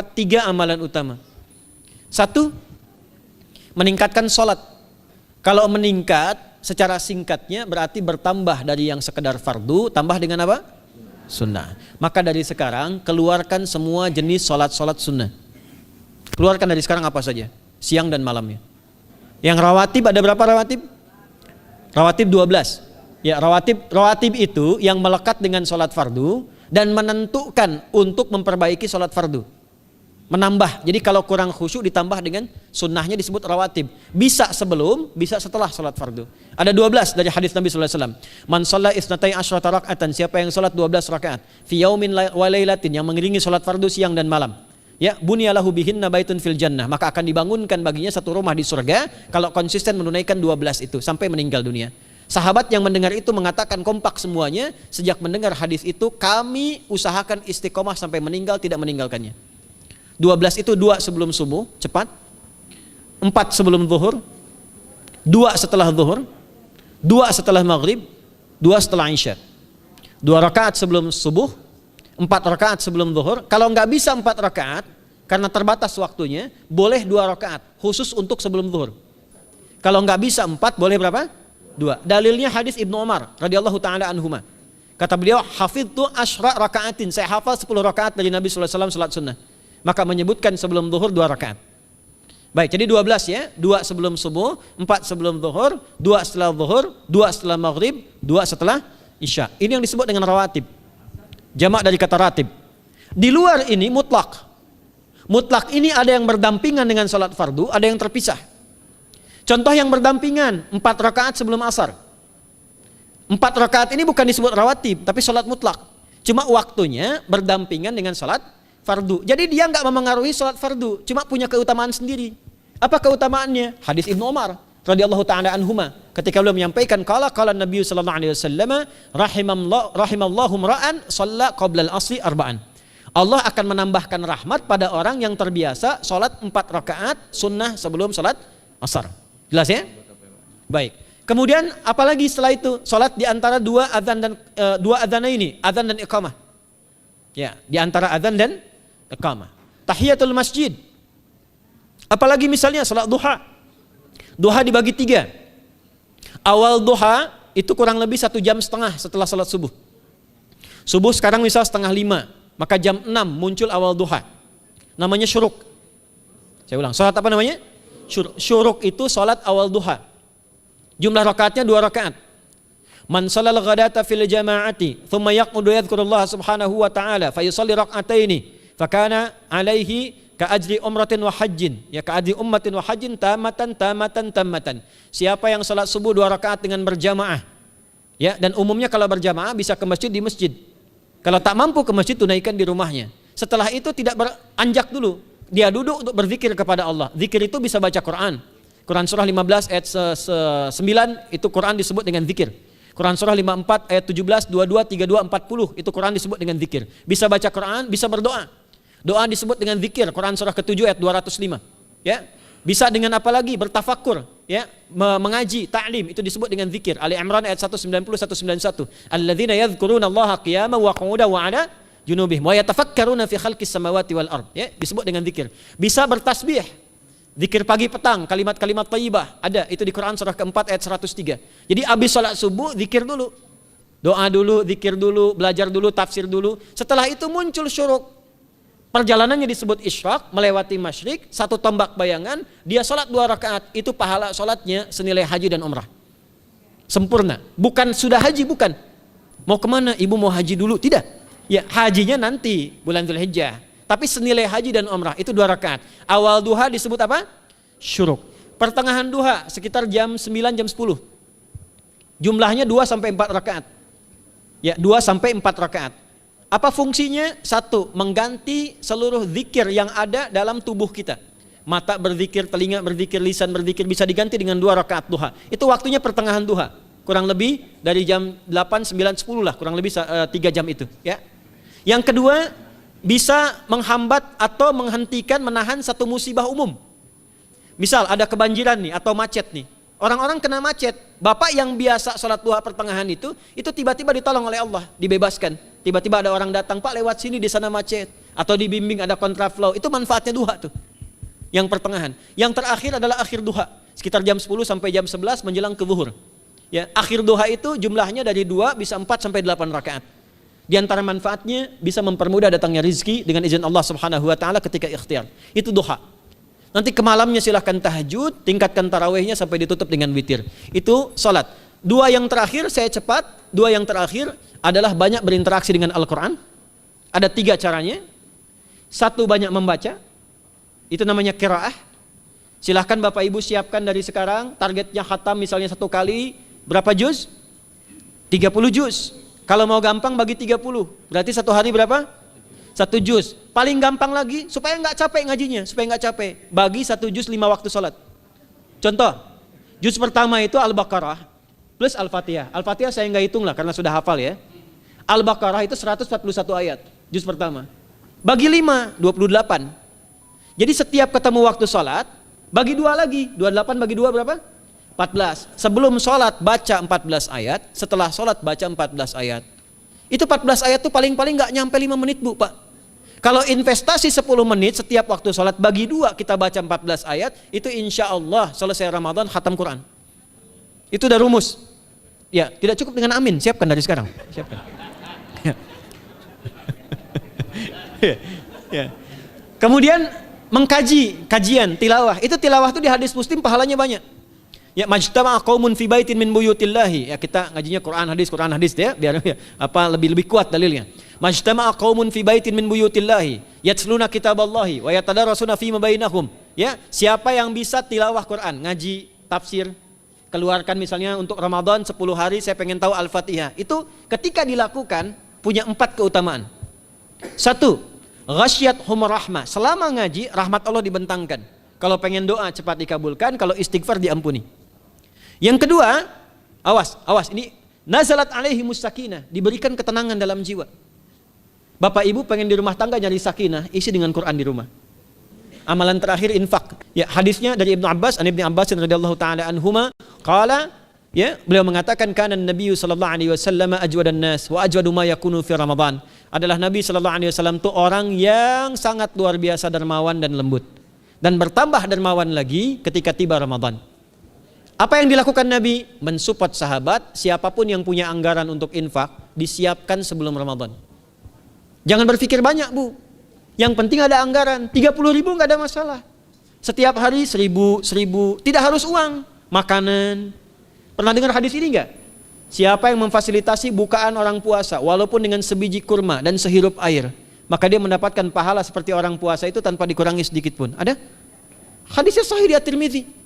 tiga amalan utama. Satu, meningkatkan sholat. Kalau meningkat secara singkatnya berarti bertambah dari yang sekedar fardu, tambah dengan apa? Sunnah. Maka dari sekarang keluarkan semua jenis sholat-sholat sunnah. Keluarkan dari sekarang apa saja, siang dan malamnya. Yang rawatib, ada berapa rawatib? Rawatib 12. Ya, rawatib itu yang melekat dengan sholat fardu dan menentukan untuk memperbaiki sholat fardu. Menambah, jadi kalau kurang khusyuk ditambah dengan sunnahnya disebut rawatib. Bisa sebelum, bisa setelah sholat fardu. Ada 12 dari hadis Nabi SAW. Man shalla isnatai asyrata rak'atan, siapa yang sholat 12 rakaat fi yaumin wa lailatin, yang mengiringi sholat fardu siang dan malam, ya, bunyalahu bihinna baitun fil jannah, maka akan dibangunkan baginya satu rumah di surga kalau konsisten menunaikan 12 itu sampai meninggal dunia. Sahabat yang mendengar itu mengatakan kompak semuanya, sejak mendengar hadis itu kami usahakan istiqomah sampai meninggal tidak meninggalkannya. 12 itu 2 sebelum subuh, cepat. 4 sebelum zuhur, 2 setelah zuhur, 2 setelah maghrib, 2 setelah isya. 2 rakaat sebelum subuh, 4 rakaat sebelum zuhur. Kalau nggak bisa 4 rakaat karena terbatas waktunya, boleh 2 rakaat khusus untuk sebelum zuhur. Kalau nggak bisa 4, boleh berapa? 2. Dalilnya hadis Ibnu Umar radhiyallahu taala anhuma. Kata beliau, hafidtu asyra rakaatin, saya hafal 10 rakaat dari Nabi sallallahu alaihi wasallam salat sunnah. Maka menyebutkan sebelum zuhur 2 rakaat. Baik, jadi 12 ya, 2 sebelum subuh, 4 sebelum zuhur, 2 setelah zuhur, 2 setelah maghrib, 2 setelah isya. Ini yang disebut dengan rawatib. Jamak dari kata ratib. Di luar ini mutlak. Mutlak ini ada yang berdampingan dengan salat fardu, ada yang terpisah. Contoh yang berdampingan, 4 rakaat sebelum asar. 4 rakaat ini bukan disebut rawatib, tapi salat mutlak. Cuma waktunya berdampingan dengan salat fardu. Jadi dia nggak memengaruhi salat fardu, cuma punya keutamaan sendiri. Apa keutamaannya? Hadis Ibnu Umar radhiyallahu taala anhuma, ketika beliau menyampaikan qala Nabi sallallahu alaihi wasallam rahimallahu ra'an shalla qabla al-asri arba'an. Allah akan menambahkan rahmat pada orang yang terbiasa salat 4 rakaat sunnah sebelum salat asar. Jelas ya? Baik. Kemudian apalagi setelah itu? Salat di antara 2 adzan dan 2 adzan ini, adzan dan iqamah. Ya, di antara adzan dan iqamah. Tahiyatul masjid. Apalagi misalnya salat duha. Duha dibagi 3. Awal duha itu kurang lebih 1,5 jam setelah salat subuh. Subuh sekarang misal 4:30, maka jam 6 muncul awal duha. Namanya syuruk. Saya ulang, salat apa namanya? Syuruk itu salat awal duha. Jumlah rakaatnya 2 rakaat. Man shalal ghadata fil jama'ati thumma yaq'udu yadhkurullah subhanahu wa ta'ala fa yusalli rak'ataini fakana alaihi ka ajri umratin wa hajjin, ya ka ajri ummatin wa hajjin tamatan. Siapa yang salat subuh 2 rakaat dengan berjamaah, ya, dan umumnya kalau berjamaah bisa ke masjid di masjid. Kalau tak mampu ke masjid, tunaikan di rumahnya. Setelah itu tidak beranjak dulu, dia duduk untuk berzikir kepada Allah. Zikir itu bisa baca Quran. Quran surah 15 ayat 9 itu Quran disebut dengan zikir. Quran surah 54 ayat 17, 22, 32, 40 itu Quran disebut dengan zikir. Bisa baca Quran, bisa berdoa. Doa disebut dengan zikir. Quran surah ke-7 ayat 205. Ya. Bisa dengan apa lagi? Bertafakkur, ya, mengaji, ta'lim, itu disebut dengan zikir. Ali Imran ayat 190 191. Alladzina yadhkurunallaha qiyaman wa qu'udan wa 'ala junubihim wa yatafakkaruna fi khalqis samawati wal ard, ya, disebut dengan zikir. Bisa bertasbih. Zikir pagi petang, kalimat-kalimat thayyibah, ada itu di Quran surah ke-4 ayat 103. Jadi habis salat subuh zikir dulu. Doa dulu, zikir dulu, belajar dulu, tafsir dulu. Setelah itu muncul syuruk. Perjalanannya disebut isyraq, melewati masyrik, 1 tombak bayangan, dia salat 2 rakaat, itu pahala salatnya senilai haji dan umrah. Sempurna. Bukan sudah haji, bukan. Mau kemana? Ibu mau haji dulu? Tidak. Ya, hajinya nanti bulan Dzulhijjah. Tapi senilai haji dan umrah itu 2 rakaat. Awal duha disebut apa? Syuruk. Pertengahan duha sekitar jam 9 jam 10. Jumlahnya 2 sampai 4 rakaat. Ya, 2 sampai 4 rakaat. Apa fungsinya? 1, mengganti seluruh zikir yang ada dalam tubuh kita. Mata berzikir, telinga berzikir, lisan berzikir, bisa diganti dengan 2 rakaat duha. Itu waktunya pertengahan duha. Kurang lebih dari jam 8, 9, 10 lah, kurang lebih 3 jam itu, ya. Yang kedua, bisa menghambat atau menghentikan, menahan satu musibah umum. Misal ada kebanjiran nih atau macet nih. Orang-orang kena macet. Bapak yang biasa sholat duha pertengahan itu tiba-tiba ditolong oleh Allah, dibebaskan. Tiba-tiba ada orang datang, Pak lewat sini di sana macet. atau dibimbing ada kontraflow, itu manfaatnya duha tuh. Yang pertengahan. Yang terakhir adalah akhir duha, sekitar jam 10 sampai jam 11 menjelang ke zuhur. Ya, akhir duha itu jumlahnya dari 2 bisa 4 sampai 8 rakaat. Di antara manfaatnya bisa mempermudah datangnya rizki dengan izin Allah Subhanahu wa taala ketika ikhtiar. Itu duha. Nanti ke malamnya silahkan tahajud, tingkatkan tarawihnya sampai ditutup dengan witir. Itu salat. 2 yang terakhir saya cepat, 2 yang terakhir adalah banyak berinteraksi dengan Al-Qur'an. Ada 3 caranya. 1, banyak membaca. Itu namanya qiraah. Silahkan Bapak Ibu siapkan dari sekarang, targetnya khatam misalnya 1 kali, berapa juz? 30 juz. Kalau mau gampang bagi 30, berarti 1 hari berapa? 1 juz. Paling gampang lagi, supaya nggak capek ngajinya, supaya nggak capek, bagi 1 juz 5 waktu sholat. Contoh, juz pertama itu Al-Baqarah plus Al-Fatihah. Al-Fatihah saya nggak hitung lah karena sudah hafal ya. Al-Baqarah itu 141 ayat, juz pertama. Bagi 5, 28. Jadi setiap ketemu waktu sholat, bagi 2 lagi, 28 bagi 2 berapa? 14. Sebelum sholat baca 14 ayat, setelah sholat baca 14 ayat. Itu 14 ayat tuh paling-paling nggak nyampe 5 menit Bu Pak. Kalau investasi 10 menit setiap waktu sholat, bagi 2 kita baca 14 ayat, itu insya Allah selesai Ramadan khatam Quran. Itu udah rumus. Ya, tidak cukup dengan amin, siapkan dari sekarang. Siapkan. Ya. Kemudian mengkaji, kajian, tilawah. Itu tilawah itu di hadis Muslim pahalanya banyak. Ya, majtama'a qaumun fi baitin min buyutillahi. Ya, kita ngajinya Quran hadis ya, biar ya, lebih kuat dalilnya. Majtama'a qaumun fi baitin min buyutillahi yatluna kitaballahi wa yatadarasuna fima bainahum. Ya, siapa yang bisa tilawah Quran, ngaji, tafsir, keluarkan misalnya untuk Ramadan 10 hari saya pengen tahu Al-Fatihah. Itu ketika dilakukan punya 4 keutamaan. 1, ghasyiyatuhum rahmah. Selama ngaji rahmat Allah dibentangkan. Kalau pengen doa cepat dikabulkan, kalau istighfar diampuni. Yang kedua, awas ini nazalat alaihimus sakinah, diberikan ketenangan dalam jiwa. Bapak Ibu pengen di rumah tangga nyari sakinah, isi dengan Quran di rumah. Amalan terakhir infak. Ya, hadisnya dari Ibnu Abbas, Ibnu Abbas radhiyallahu taala anhuma, qala, ya, beliau mengatakan kana Nabi sallallahu alaihi wasallam ajwadan nas wa ajwadu ma yakunu fi Ramadan. Adalah Nabi sallallahu alaihi wasallam itu orang yang sangat luar biasa dermawan dan lembut. Dan bertambah dermawan lagi ketika tiba Ramadan. Apa yang dilakukan Nabi? Mensupport sahabat, siapapun yang punya anggaran untuk infak, disiapkan sebelum Ramadan. Jangan berpikir banyak Bu. Yang penting ada anggaran, 30.000 nggak ada masalah. Setiap hari 1.000, tidak harus uang, makanan. Pernah dengar hadis ini nggak? Siapa yang memfasilitasi bukaan orang puasa, walaupun dengan sebiji kurma dan sehirup air, maka dia mendapatkan pahala seperti orang puasa itu tanpa dikurangi sedikit pun. Ada? Hadisnya sahih di At-Tirmidzi.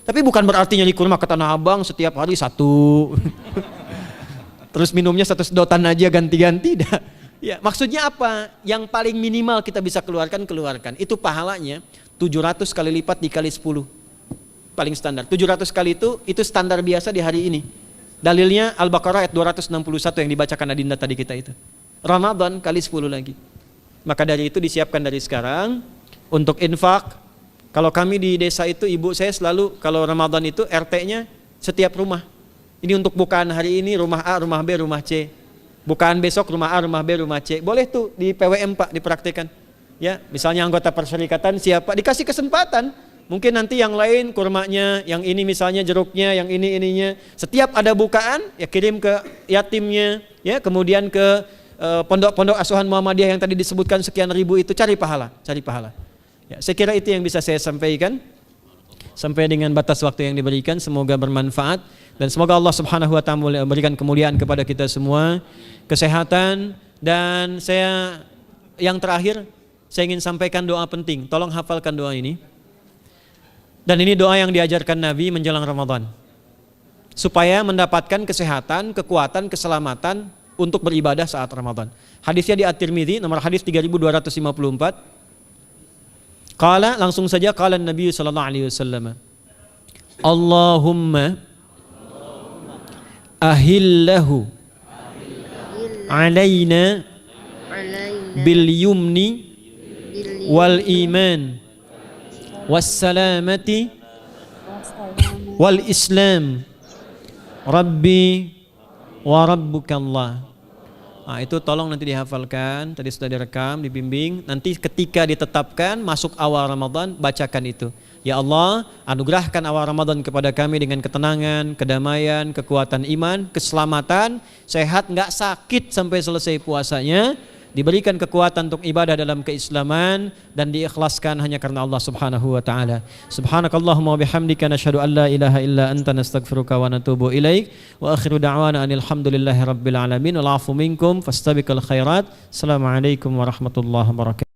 Tapi bukan berarti nyari kurma ke Tanah Abang setiap hari 1. Terus minumnya 1 sedotan aja ganti-ganti. Ya, maksudnya apa? Yang paling minimal kita bisa keluarkan. Itu pahalanya 700 kali lipat dikali 10. Paling standar. 700 kali itu standar biasa di hari ini. Dalilnya Al-Baqarah ayat 261 yang dibacakan Adinda tadi kita itu. Ramadan kali 10 lagi. Maka dari itu disiapkan dari sekarang untuk infak. Kalau kami di desa itu, ibu saya selalu kalau Ramadan itu RT-nya setiap rumah. Ini untuk bukaan hari ini rumah A, rumah B, rumah C. Bukaan besok rumah A, rumah B, rumah C. Boleh tuh di PWM Pak dipraktikkan. Ya, misalnya anggota perserikatan siapa dikasih kesempatan. Mungkin nanti yang lain kurmanya, yang ini misalnya jeruknya, yang ini ininya. Setiap ada bukaan ya kirim ke yatimnya, ya kemudian ke pondok-pondok asuhan Muhammadiyah yang tadi disebutkan sekian ribu itu, cari pahala. Ya, saya kira itu yang bisa saya sampaikan sampai dengan batas waktu yang diberikan. Semoga bermanfaat dan semoga Allah Subhanahu wa taala memberikan kemuliaan kepada kita semua, kesehatan, dan saya yang terakhir saya ingin sampaikan doa penting. Tolong hafalkan doa ini. Dan ini doa yang diajarkan Nabi menjelang Ramadan. Supaya mendapatkan kesehatan, kekuatan, keselamatan untuk beribadah saat Ramadan. Hadisnya di At-Tirmidzi nomor hadis 3254. Qala, langsung saja qala Nabi sallallahu alaihi wasallam. Allahumma ahillahu alaina bil yumni wal iman was salamati wal islam. Rabbi wa rabbuka Allah. Nah, itu tolong nanti dihafalkan, tadi sudah direkam, dibimbing. Nanti ketika ditetapkan masuk awal Ramadan, bacakan itu. Ya Allah, anugerahkan awal Ramadan kepada kami dengan ketenangan, kedamaian, kekuatan iman, keselamatan, sehat, nggak sakit sampai selesai puasanya, diberikan kekuatan untuk ibadah dalam keislaman dan diikhlaskan hanya karena Allah Subhanahu wa taala. Subhanakallahumma wa bihamdika nasyhadu an la ilaha illa anta nastaghfiruka wa natubu ilaik wa akhiru da'wana anil hamdulillahi rabbil alamin wal 'afu minkum fastabiqul khairat. Assalamualaikum warahmatullahi wabarakatuh.